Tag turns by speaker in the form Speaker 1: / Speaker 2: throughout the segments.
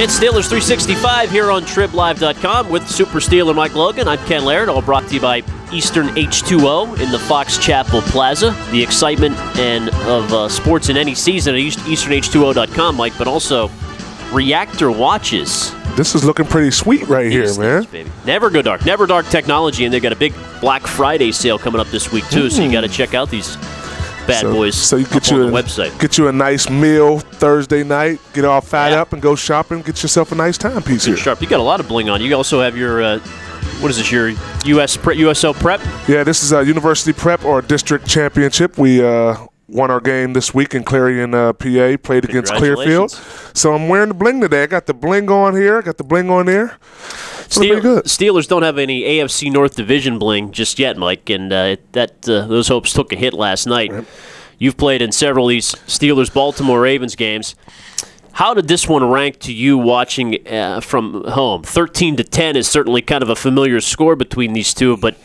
Speaker 1: It's Steelers 365 here on TribLive.com with Super Steeler Mike Logan. I'm Ken Laird, all brought to you by Eastern H2O in the Fox Chapel Plaza. The excitement of sports in any season at EasternH2O.com, Mike, but also Reactor watches.
Speaker 2: This is looking pretty sweet right here, man.
Speaker 1: Baby. Never go dark. Never dark technology, and they've got a big Black Friday sale coming up this week, too, so you got to check out these bad boys
Speaker 2: so you get
Speaker 1: on the website.
Speaker 2: Get you a nice meal Thursday night, get all fat up, and go shopping, get yourself a nice timepiece here.
Speaker 1: Sharp. You got a lot of bling on. You also have your, what is this, your USO prep?
Speaker 2: Yeah, this is a university prep or district championship. We won our game this week in Clarion, PA, played against Clearfield. So I'm wearing the bling today. I got the bling on here, got the bling on there. Pretty good.
Speaker 1: Steelers don't have any AFC North Division bling just yet, Mike, and those hopes took a hit last night. Right. You've played in several of these Steelers-Baltimore Ravens games. How did this one rank to you watching from home? 13-10 is certainly kind of a familiar score between these two, but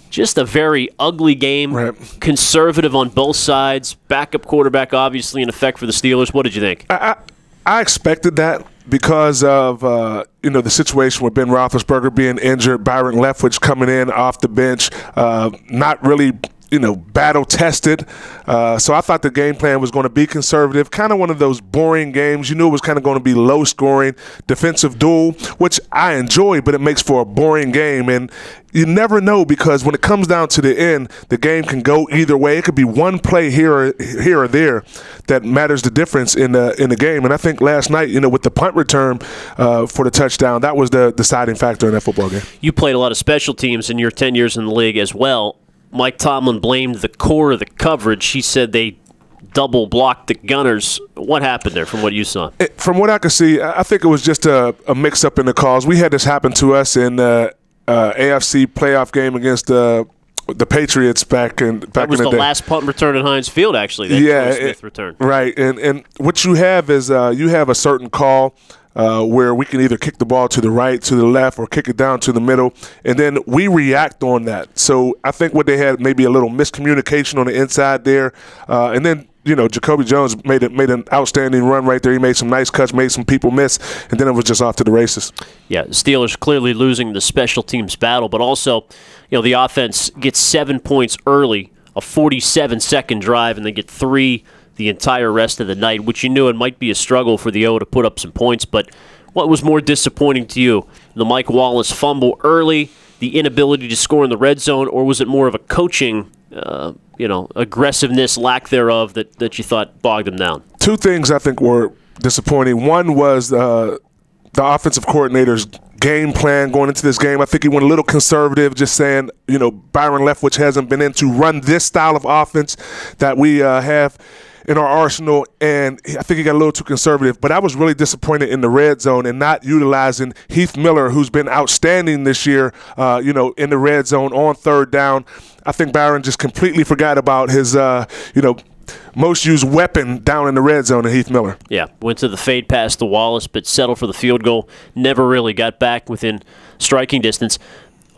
Speaker 1: just a very ugly game, right. Conservative on both sides, backup quarterback obviously in effect for the Steelers. What did you think?
Speaker 2: I expected that because of the situation with Ben Roethlisberger being injured, Byron Leftwich coming in off the bench, not really battle tested. So I thought the game plan was going to be conservative, kind of one of those boring games. You knew it was kind of going to be low scoring, defensive duel, which I enjoy, but it makes for a boring game. And you never know, because when it comes down to the end, the game can go either way. It could be one play here or there that matters the difference in the game. And I think last night, with the punt return for the touchdown, that was the deciding factor in that football game.
Speaker 1: You played a lot of special teams in your 10 years in the league as well. Mike Tomlin blamed the core of the coverage. He said they double blocked the Gunners. What happened there from what you saw?
Speaker 2: From what I could see, I think it was just a mix-up in the calls. We had this happen to us in AFC playoff game against the Patriots back in the day. That
Speaker 1: was the last punt return at Heinz Field, actually. That Smith return.
Speaker 2: Right. And what you have is you have a certain call where we can either kick the ball to the right, to the left, or kick it down to the middle, and then we react on that. So I think what they had maybe a little miscommunication on the inside there, and then Jacoby Jones made an outstanding run right there. He made some nice cuts, made some people miss, and then it was just off to the races. Yeah,
Speaker 1: Steelers clearly losing the special teams battle, but also the offense gets 7 points early, a 47-second drive, and they get 3 the entire rest of the night, which you knew it might be a struggle for the O to put up some points. But what was more disappointing to you? The Mike Wallace fumble early, the inability to score in the red zone, or was it more of a coaching, aggressiveness, lack thereof that you thought bogged them down?
Speaker 2: Two things I think were disappointing. One was the offensive coordinator's game plan going into this game. I think he went a little conservative, just saying, Byron Leftwich hasn't been in to run this style of offense that we have in our arsenal, and I think he got a little too conservative. But I was really disappointed in the red zone and not utilizing Heath Miller, who's been outstanding this year, in the red zone on third down. I think Byron just completely forgot about his, most used weapon down in the red zone in Heath Miller.
Speaker 1: Yeah, went to the fade pass to Wallace, but settled for the field goal. Never really got back within striking distance.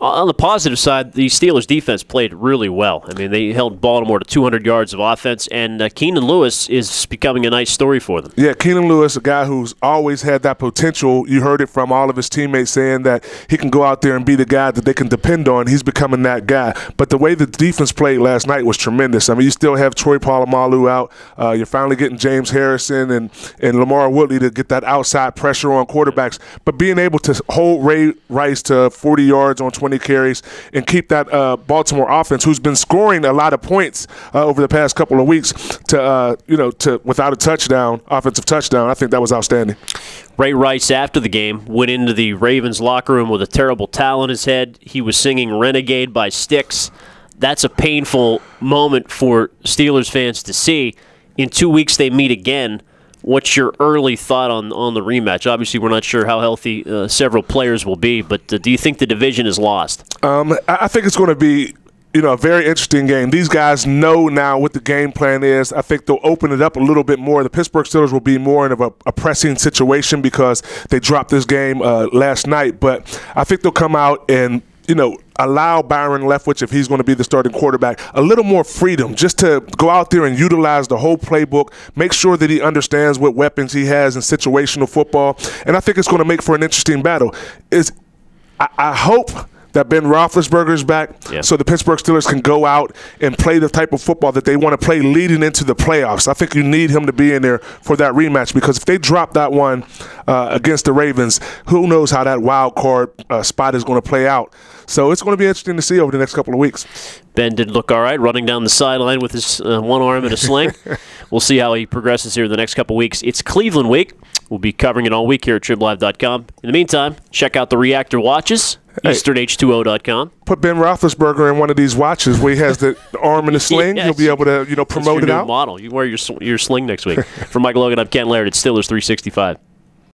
Speaker 1: On the positive side, the Steelers' defense played really well. I mean, they held Baltimore to 200 yards of offense, and Keenan Lewis is becoming a nice story for them.
Speaker 2: Yeah, Keenan Lewis, a guy who's always had that potential. You heard it from all of his teammates saying that he can go out there and be the guy that they can depend on. He's becoming that guy. But the way the defense played last night was tremendous. I mean, you still have Troy Polamalu out. You're finally getting James Harrison and Lamar Woodley to get that outside pressure on quarterbacks. But being able to hold Ray Rice to 40 yards on 20 carries and keep that Baltimore offense, who's been scoring a lot of points over the past couple of weeks, to without a touchdown, offensive touchdown. I think that was outstanding.
Speaker 1: Ray Rice, after the game, went into the Ravens locker room with a terrible towel on his head. He was singing "Renegade" by Styx. That's a painful moment for Steelers fans to see. In 2 weeks, they meet again. What's your early thought on the rematch? Obviously, we're not sure how healthy several players will be, but do you think the division is lost?
Speaker 2: I think it's going to be a very interesting game. These guys know now what the game plan is. I think they'll open it up a little bit more. The Pittsburgh Steelers will be more in a pressing situation because they dropped this game last night, but I think they'll come out and allow Byron Leftwich, if he's going to be the starting quarterback, a little more freedom just to go out there and utilize the whole playbook, make sure that he understands what weapons he has in situational football. And I think it's going to make for an interesting battle. I hope that Ben Roethlisberger is back, so the Pittsburgh Steelers can go out and play the type of football that they want to play leading into the playoffs. I think you need him to be in there for that rematch, because if they drop that one against the Ravens, who knows how that wild card spot is going to play out. So it's going to be interesting to see over the next couple of weeks.
Speaker 1: Ben did look all right, running down the sideline with his one arm in a sling. We'll see how he progresses here in the next couple of weeks. It's Cleveland week. We'll be covering it all week here at TribLive.com. In the meantime, check out the Reactor Watches, EasternH2O.com.
Speaker 2: Put Ben Roethlisberger in one of these watches where he has the arm in the sling. He'll be able to, promote it out.
Speaker 1: Model. You wear your sling next week. For Mike Logan, I'm Ken Laird at Steelers 365.